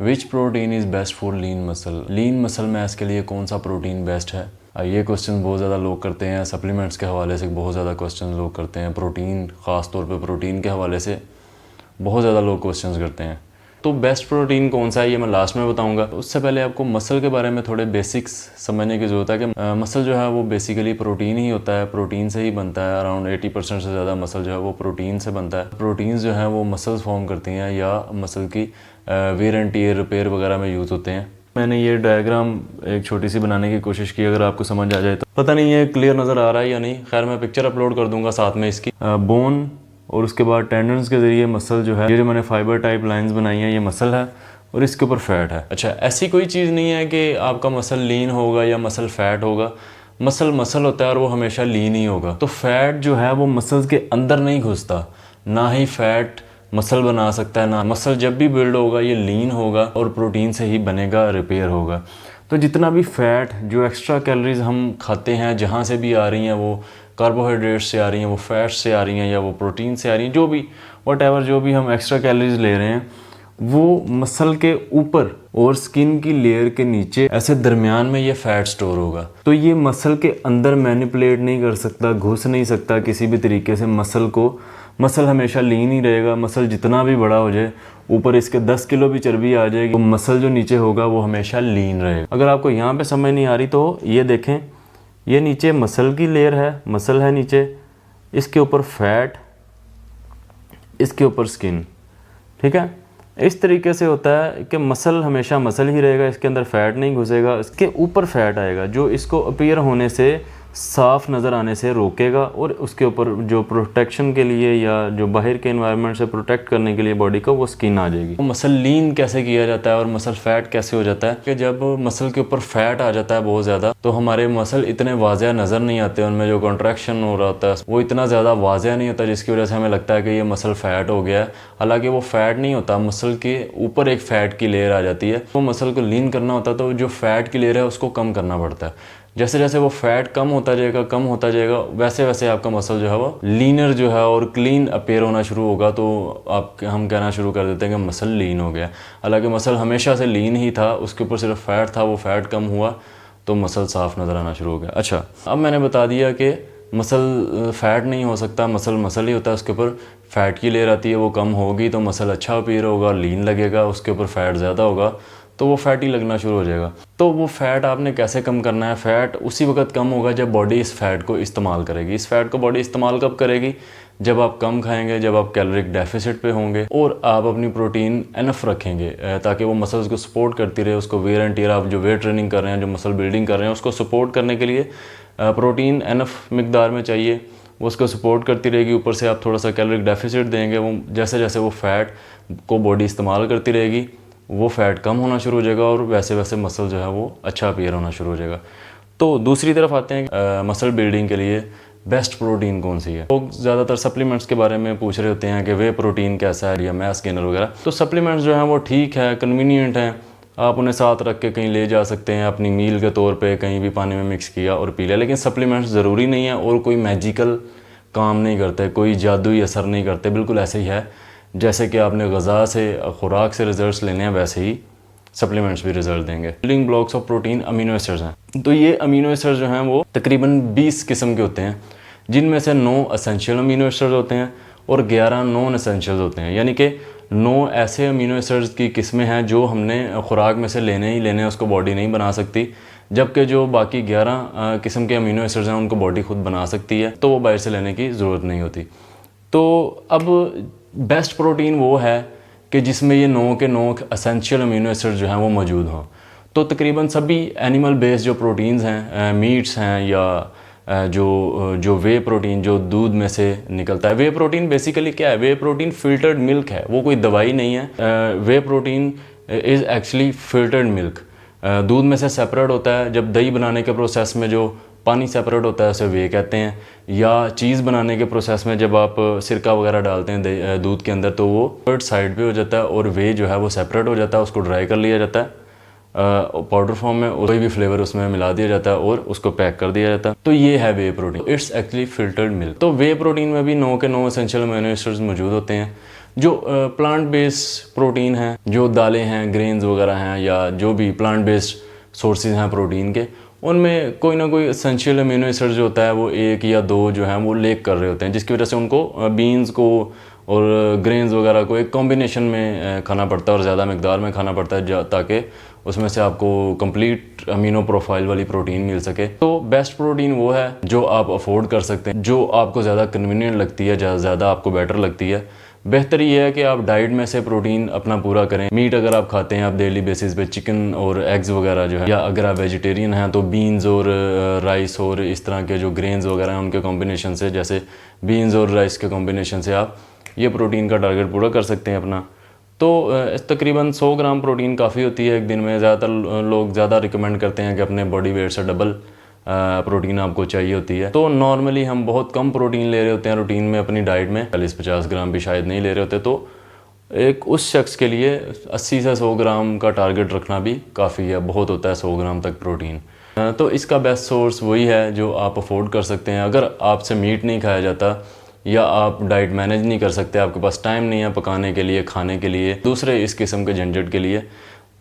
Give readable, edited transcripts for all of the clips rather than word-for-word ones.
Which protein is best for lean muscle? Lean muscle mass के लिए कौन सा प्रोटीन बेस्ट है? ये क्वेश्चन बहुत ज़्यादा लोग करते हैं। सप्लीमेंट्स के हवाले से बहुत ज़्यादा क्वेश्चन लोग करते हैं। प्रोटीन, ख़ास तौर पे प्रोटीन के हवाले से बहुत ज़्यादा लोग क्वेश्चंस करते हैं। तो बेस्ट प्रोटीन कौन सा है ये मैं लास्ट में बताऊंगा। उससे पहले आपको मसल के बारे में थोड़े बेसिक्स समझने की ज़रूरत है कि मसल जो है वो बेसिकली प्रोटीन ही होता है, प्रोटीन से ही बनता है। अराउंड 80% से ज़्यादा मसल जो है वो प्रोटीन से बनता है। प्रोटीन्स जो है वो मसल्स फॉर्म करती हैं या मसल की वेयर एंड टियर रिपेयर वगैरह में यूज़ होते हैं। मैंने ये डायग्राम एक छोटी सी बनाने की कोशिश की, अगर आपको समझ आ जाए तो। पता नहीं ये क्लियर नज़र आ रहा है या नहीं, खैर मैं पिक्चर अपलोड कर दूंगा साथ में इसकी। बोन और उसके बाद टेंडन्स के ज़रिए मसल जो है, ये जो मैंने फाइबर टाइप लाइंस बनाई हैं, ये मसल है और इसके ऊपर फैट है। अच्छा, ऐसी कोई चीज़ नहीं है कि आपका मसल लीन होगा या मसल फैट होगा। मसल मसल होता है और वो हमेशा लीन ही होगा। तो फैट जो है वो मसल्स के अंदर नहीं घुसता, ना ही फैट मसल बना सकता है, ना मसल जब भी बिल्ड होगा ये लीन होगा और प्रोटीन से ही बनेगा, रिपेयर होगा। तो जितना भी फैट, जो एक्स्ट्रा कैलोरीज हम खाते हैं, जहाँ से भी आ रही हैं, वो कार्बोहाइड्रेट से आ रही हैं, वो फैट से आ रही हैं या वो प्रोटीन से आ रही हैं, जो भी वट जो भी हम एक्स्ट्रा कैलोरीज ले रहे हैं, वो मसल के ऊपर और स्किन की लेयर के नीचे ऐसे दरमियान में ये फैट स्टोर होगा। तो ये मसल के अंदर मैनिपुलेट नहीं कर सकता, घुस नहीं सकता किसी भी तरीके से मसल को। मसल हमेशा लीन ही रहेगा। मसल जितना भी बड़ा हो जाए, ऊपर इसके 10 किलो भी चर्बी आ जाएगी, तो मसल जो नीचे होगा वो हमेशा लीन रहेगा। अगर आपको यहाँ पे समझ नहीं आ रही तो ये देखें, ये नीचे मसल की लेयर है, मसल है नीचे, इसके ऊपर फैट, इसके ऊपर स्किन। ठीक है, इस तरीके से होता है कि मसल हमेशा मसल ही रहेगा, इसके अंदर फैट नहीं घुसेगा, इसके ऊपर फैट आएगा जो इसको अपीयर होने से, साफ नज़र आने से रोकेगा और उसके ऊपर जो प्रोटेक्शन के लिए या जो बाहर के एनवायरनमेंट से प्रोटेक्ट करने के लिए बॉडी को, वो स्किन आ जाएगी। तो मसल लीन कैसे किया जाता है और मसल फैट कैसे हो जाता है कि जब मसल के ऊपर फैट आ जाता है बहुत ज़्यादा, तो हमारे मसल इतने वाज़ह नज़र नहीं आते, उनमें जो कॉन्ट्रैक्शन हो रहा होता है वो इतना ज़्यादा वाज़ह नहीं होता, जिसकी वजह से हमें लगता है कि ये मसल फैट हो गया है। हालांकि वो फैट नहीं होता, मसल के ऊपर एक फ़ैट की लेयर आ जाती है। वो मसल को लीन करना होता है तो जो फैट की लेयर है उसको कम करना पड़ता है। जैसे जैसे वो फैट कम होता जाएगा, वैसे वैसे आपका मसल जो है वो लीनर जो है और क्लीन अपीयर होना शुरू होगा। तो हम कहना शुरू कर देते हैं कि मसल लीन हो गया। हालांकि मसल हमेशा से लीन ही था, उसके ऊपर सिर्फ फैट था, वो फैट कम हुआ तो मसल साफ नज़र आना शुरू हो गया। अच्छा, अब मैंने बता दिया कि मसल फैट नहीं हो सकता, मसल मसल ही होता है, उसके ऊपर फैट की लेयर आती है, वो कम होगी तो मसल अच्छा अपीयर होगा, लीन लगेगा। उसके ऊपर फैट ज़्यादा होगा तो वो फैटी लगना शुरू हो जाएगा। तो वो फ़ैट आपने कैसे कम करना है? फ़ैट उसी वक्त कम होगा जब बॉडी इस फ़ैट को इस्तेमाल करेगी। इस फ़ैट को बॉडी इस्तेमाल कब करेगी? जब आप कम खाएंगे, जब आप कैलोरिक डेफिसिट पे होंगे और आप अपनी प्रोटीन एनफ रखेंगे ताकि वो मसल्स को सपोर्ट करती रहे, उसको वेयर एंड टियर, आप जो वेट ट्रेनिंग कर रहे हैं, जो मसल बिल्डिंग कर रहे हैं, उसको सपोर्ट करने के लिए प्रोटीन एनफ मिकदार में चाहिए, वो उसको सपोर्ट करती रहेगी। ऊपर से आप थोड़ा सा कैलोरिक डेफिसिट देंगे, वो जैसे जैसे वो फ़ैट को बॉडी इस्तेमाल करती रहेगी वो फ़ैट कम होना शुरू हो जाएगा और वैसे वैसे मसल जो है वो अच्छा अपीयर होना शुरू हो जाएगा। तो दूसरी तरफ आते हैं मसल बिल्डिंग के लिए बेस्ट प्रोटीन कौन सी है। लोग ज़्यादातर सप्लीमेंट्स के बारे में पूछ रहे होते हैं कि वे प्रोटीन कैसा है या मैस गेनर वगैरह। तो सप्लीमेंट्स जो हैं वो ठीक है, कन्वीनियंट हैं, आप उन्हें साथ रख के कहीं ले जा सकते हैं, अपनी मील के तौर पे कहीं भी पानी में मिक्स किया और पी लिया। लेकिन सप्लीमेंट्स ज़रूरी नहीं है और कोई मैजिकल काम नहीं करते, कोई जादुई असर नहीं करते। बिल्कुल ऐसे ही है जैसे कि आपने ग़ज़ा से, खुराक से रिज़ल्ट्स लेने हैं, वैसे ही सप्लीमेंट्स भी रिज़ल्ट देंगे। Building blocks of protein amino acids हैं। तो ये अमीनो एसिड्स जो हैं वो तकरीबन 20 किस्म के होते हैं, जिनमें से 9 असेंशियल अमीनो एसिड्स होते हैं और 11 नॉन असेंशियल्स होते हैं। यानी कि 9 ऐसे अमीनो एसिड्स की किस्में हैं जो हमने खुराक में से लेने ही लेने हैं, उसको बॉडी नहीं बना सकती, जबकि जो बाकी 11 किस्म के अमीनो एसिड्स हैं उनको बॉडी खुद बना सकती है, तो वो बाहर से लेने की ज़रूरत नहीं होती। तो अब बेस्ट प्रोटीन वो है कि जिसमें ये 9 के 9 असेंशियल अमीनो एसिड्स जो हैं वो मौजूद हों। तो तकरीबन सभी एनिमल बेस्ड जो प्रोटीन्स हैं, मीट्स हैं या जो वे प्रोटीन जो दूध में से निकलता है। वे प्रोटीन बेसिकली क्या है? वे प्रोटीन फिल्टर्ड मिल्क है, वो कोई दवाई नहीं है। Whey protein is actually filtered milk, दूध में से सेपरेट होता है। जब दही बनाने के प्रोसेस में जो पानी सेपरेट होता है उसे वे कहते हैं, या चीज़ बनाने के प्रोसेस में जब आप सिरका वगैरह डालते हैं दूध के अंदर तो वो थर्ड साइड पे हो जाता है और वे जो है वो सेपरेट हो जाता है, उसको ड्राई कर लिया जाता है पाउडर फॉर्म में, कोई भी फ्लेवर उसमें मिला दिया जाता है और उसको पैक कर दिया जाता है। तो ये है whey protein, it's actually filtered milk. तो वे प्रोटीन में भी 9 के 9 एसेंशियल अमीनो एसिड्स मौजूद होते हैं। जो प्लांट बेस्ड प्रोटीन हैं, जो दालें हैं, ग्रेन्स वगैरह हैं, या जो भी प्लांट बेस्ड सोर्सेज हैं प्रोटीन के, उनमें कोई ना कोई एसेंशियल अमीनो एसिड जो होता है वो एक या दो जो हैं वो लेक कर रहे होते हैं, जिसकी वजह से उनको बीन्स को और ग्रेन्स वगैरह को एक कॉम्बिनेशन में खाना पड़ता है और ज़्यादा मकदार में खाना पड़ता है, ताकि उसमें से आपको कंप्लीट अमीनो प्रोफाइल वाली प्रोटीन मिल सके। तो बेस्ट प्रोटीन वो है जो आप अफोर्ड कर सकते हैं, जो आपको ज़्यादा कन्वीनियंट लगती है, ज़्यादा आपको बेटर लगती है। बेहतर ये है कि आप डाइट में से प्रोटीन अपना पूरा करें। मीट अगर आप खाते हैं आप डेली बेसिस पे, चिकन और एग्स वगैरह जो है, या अगर आप वेजिटेरियन हैं तो बीन्स और राइस और इस तरह के जो ग्रेन्स वगैरह हैं उनके कॉम्बिनेशन से, जैसे बीन्स और राइस के कॉम्बिनेशन से आप ये प्रोटीन का टारगेट पूरा कर सकते हैं अपना। तो तकरीबन 100 ग्राम प्रोटीन काफ़ी होती है एक दिन में। ज़्यादातर लोग ज़्यादा रिकमेंड करते हैं कि अपने बॉडी वेट से डबल प्रोटीन आपको चाहिए होती है। तो नॉर्मली हम बहुत कम प्रोटीन ले रहे होते हैं रूटीन में अपनी डाइट में, 40-50 ग्राम भी शायद नहीं ले रहे होते। तो एक उस शख्स के लिए 80 से 100 ग्राम का टारगेट रखना भी काफ़ी है, बहुत होता है 100 ग्राम तक प्रोटीन। तो इसका बेस्ट सोर्स वही है जो आप अफोर्ड कर सकते हैं। अगर आपसे मीट नहीं खाया जाता या आप डाइट मैनेज नहीं कर सकते, आपके पास टाइम नहीं है पकाने के लिए, खाने के लिए, दूसरे इस किस्म के झंझट के लिए,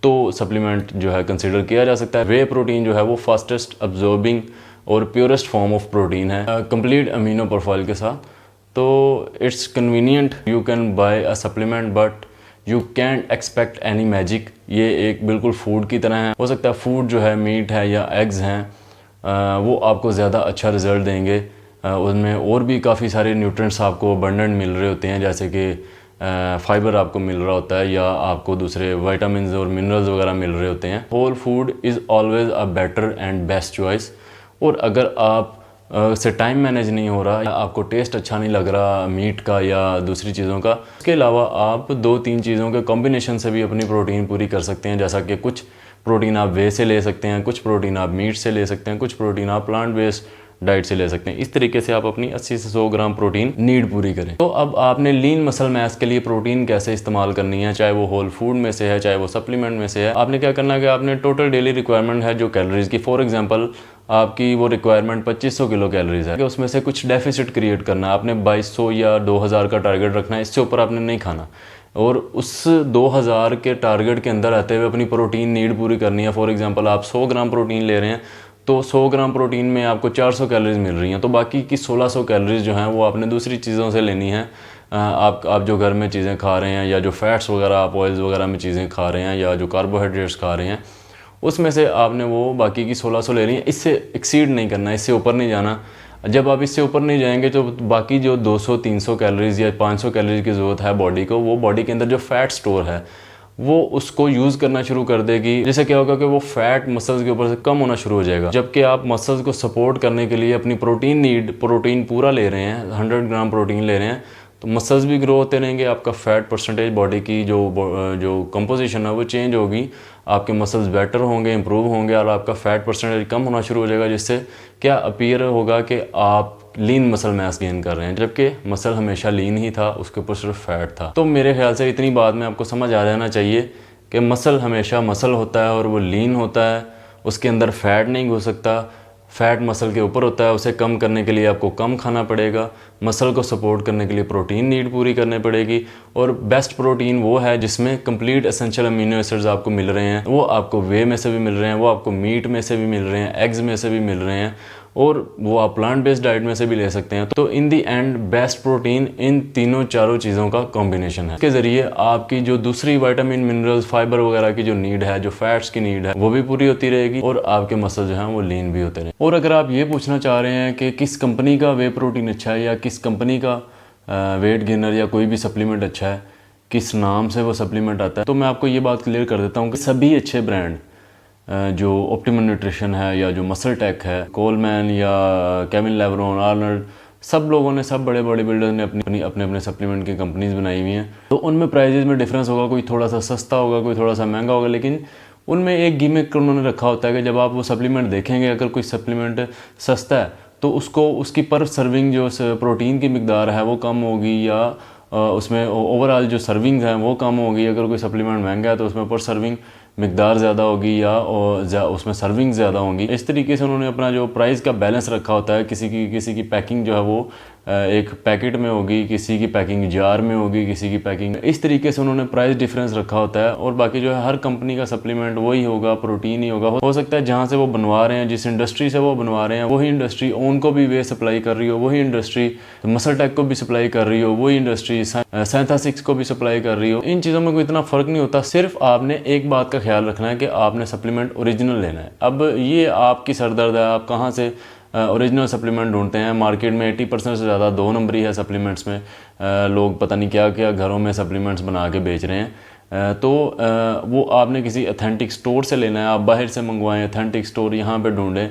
तो सप्लीमेंट जो है कंसिडर किया जा सकता है। वे प्रोटीन जो है वो फास्टेस्ट अब्जॉर्बिंग और प्योरेस्ट फॉर्म ऑफ प्रोटीन है, कंप्लीट अमीनो प्रोफाइल के साथ। तो it's convenient, you can buy a supplement but you can't expect any magic. ये एक बिल्कुल फूड की तरह है। हो सकता है फूड जो है, मीट है या एग्स हैं, वो आपको ज़्यादा अच्छा रिजल्ट देंगे। उनमें और भी काफ़ी सारे न्यूट्रिएंट्स आपको अबंडेंट मिल रहे होते हैं, जैसे कि फाइबर आपको मिल रहा होता है, या आपको दूसरे विटामिन्स और मिनरल्स वगैरह मिल रहे होते हैं। Whole food is always a better and best choice. और अगर आप से टाइम मैनेज नहीं हो रहा, या आपको टेस्ट अच्छा नहीं लग रहा मीट का या दूसरी चीज़ों का, उसके अलावा आप 2-3 चीज़ों के कॉम्बिनेशन से भी अपनी प्रोटीन पूरी कर सकते हैं। जैसा कि कुछ प्रोटीन आप वे से ले सकते हैं, कुछ प्रोटीन आप मीट से ले सकते हैं, कुछ प्रोटीन आप प्लांट बेस्ड डाइट से ले सकते हैं। इस तरीके से आप अपनी 80 से 100 ग्राम प्रोटीन नीड पूरी करें। तो अब आपने लीन मसल मास के लिए प्रोटीन कैसे इस्तेमाल करनी है, चाहे वो होल फूड में से है, चाहे वो सप्लीमेंट में से है। आपने क्या करना है कि आपने टोटल डेली रिक्वायरमेंट है जो कैलोरीज की, फॉर एग्जांपल आपकी वो रिक्वायरमेंट 2500 किलो कैलोरीज है, कि उसमें से कुछ डेफिसिट क्रिएट करना है। आपने 2200 या 2000 का टारगेट रखना है, इससे ऊपर आपने नहीं खाना। और उस 2000 के टारगेट के अंदर रहते हुए अपनी प्रोटीन नीड पूरी करनी है। फॉर एग्जांपल आप 100 ग्राम प्रोटीन ले रहे हैं, तो 100 ग्राम प्रोटीन में आपको 400 कैलोरीज मिल रही हैं, तो बाकी की 1600 कैलोरीज जो हैं वो आपने दूसरी चीज़ों से लेनी है। आप जो घर में चीज़ें खा रहे हैं, या जो फैट्स वगैरह आप ऑयल्स वगैरह में चीज़ें खा रहे हैं, या जो कार्बोहाइड्रेट्स खा रहे हैं, उसमें से आपने वो बाकी की 1600 ले रही हैं। इससे एक्सीड नहीं करना, इससे ऊपर नहीं जाना। जब आप इससे ऊपर नहीं जाएंगे तो बाकी जो 200-300 कैलोरीज या 500 कैलोरीज की ज़रूरत है बॉडी को, वो बॉडी के अंदर जो फैट स्टोर है वो उसको यूज़ करना शुरू कर देगी। जिससे क्या होगा कि वो फैट मसल्स के ऊपर से कम होना शुरू हो जाएगा। जबकि आप मसल्स को सपोर्ट करने के लिए अपनी प्रोटीन पूरा ले रहे हैं, 100 ग्राम प्रोटीन ले रहे हैं, तो मसल्स भी ग्रो होते रहेंगे, आपका फैट परसेंटेज बॉडी की जो कंपोजिशन है वो चेंज होगी, आपके मसल्स बेटर होंगे, इंप्रूव होंगे, और आपका फैट परसेंटेज कम होना शुरू हो जाएगा। जिससे क्या अपीयर होगा कि आप लीन मसल मास गेन कर रहे हैं, जबकि मसल हमेशा लीन ही था, उसके ऊपर सिर्फ फैट था। तो मेरे ख्याल से इतनी बात में आपको समझ आ जाना चाहिए कि मसल हमेशा मसल होता है और वो लीन होता है, उसके अंदर फैट नहीं घुस सकता। फैट मसल के ऊपर होता है, उसे कम करने के लिए आपको कम खाना पड़ेगा। मसल को सपोर्ट करने के लिए प्रोटीन नीड पूरी करनी पड़ेगी। और बेस्ट प्रोटीन वो है जिसमें कंप्लीट एसेंशियल अमीनो एसिड्स आपको मिल रहे हैं। वो आपको वे में से भी मिल रहे हैं, वो आपको मीट में से भी मिल रहे हैं, एग्स में से भी मिल रहे हैं, और वो आप प्लांट बेस्ड डाइट में से भी ले सकते हैं। तो इन दी एंड बेस्ट प्रोटीन इन तीनों चारों चीज़ों का कॉम्बिनेशन है। इसके ज़रिए आपकी जो दूसरी विटामिन, मिनरल्स, फाइबर वगैरह की जो नीड है, जो फैट्स की नीड है, वो भी पूरी होती रहेगी, और आपके मसल जो हैं वो लीन भी होते रहेंगे। और अगर आप ये पूछना चाह रहे हैं कि किस कंपनी का वे प्रोटीन अच्छा है, या किस कंपनी का वेट गेनर या कोई भी सप्लीमेंट अच्छा है, किस नाम से वो सप्लीमेंट आता है, तो मैं आपको ये बात क्लियर कर देता हूँ कि सभी अच्छे ब्रांड, जो ऑप्टिमम न्यूट्रिशन है, या जो मसल टेक है, कोलमैन या केविन लेब्रॉन, आर्नल्ड, सब लोगों ने, सब बड़े बॉडी बिल्डर्स ने अपने सप्लीमेंट की कंपनीज बनाई हुई हैं। तो उनमें प्राइजेज में डिफरेंस होगा, कोई थोड़ा सा सस्ता होगा, कोई थोड़ा सा महंगा होगा, लेकिन उनमें एक गिमिक उन्होंने रखा होता है कि जब आप वो सप्लीमेंट देखेंगे, अगर कोई सप्लीमेंट सस्ता है तो उसकी पर सर्विंग जो प्रोटीन की मिकदार है वो कम होगी, या उसमें ओवरऑल जो सर्विंग है वो कम होगी। अगर कोई सप्लीमेंट महंगा है तो उसमें पर सर्विंग मिकदार ज़्यादा होगी, या उसमें सर्विंग ज़्यादा होंगी। इस तरीके से उन्होंने अपना जो प्राइस का बैलेंस रखा होता है। किसी की पैकिंग जो है वो एक पैकेट में होगी, किसी की पैकिंग जार में होगी, किसी की पैकिंग इस तरीके से उन्होंने प्राइस डिफरेंस रखा होता है। और बाकी जो है हर कंपनी का सप्लीमेंट वही होगा, प्रोटीन ही होगा। हो सकता है जहाँ से वो बनवा रहे हैं, जिस इंडस्ट्री से वो बनवा रहे हैं, वही इंडस्ट्री ओन को भी वे सप्लाई कर रही हो, वही इंडस्ट्री मसल टेक को भी सप्लाई कर रही हो, वही इंडस्ट्री Synthasix को भी सप्लाई कर रही हो। इन चीज़ों में कोई इतना फ़र्क नहीं होता। सिर्फ आपने एक बात का ख्याल रखना है कि आपने सप्लीमेंट ओरिजिनल लेना है। अब ये आपकी सरदर्द है, आप कहाँ से ओरिजिनल सप्लीमेंट ढूंढते हैं। मार्केट में 80% से ज़्यादा 2 नंबरी है सप्लीमेंट्स में। लोग पता नहीं क्या क्या घरों में सप्लीमेंट्स बना के बेच रहे हैं। तो वो आपने किसी अथेंटिक स्टोर से लेना है। आप बाहर से मंगवाएं, अथेंटिक स्टोर यहाँ पे ढूंढें।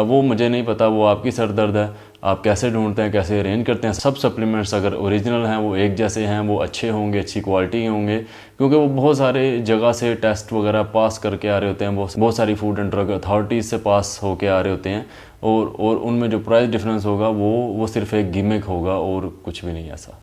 वो मुझे नहीं पता, वो आपकी सरदर्द है। आप कैसे ढूंढते हैं, कैसे अरेंज करते हैं। सब सप्लीमेंट्स अगर ओरिजिनल हैं, वो एक जैसे हैं, वो अच्छे होंगे, अच्छी क्वालिटी के होंगे, क्योंकि वो बहुत सारे जगह से टेस्ट वगैरह पास करके आ रहे होते हैं। बहुत सारी फूड एंड ड्रग अथॉरिटीज़ से पास होके आ रहे होते हैं। और उनमें जो प्राइस डिफरेंस होगा वो सिर्फ एक गिमिक होगा और कुछ भी नहीं ऐसा।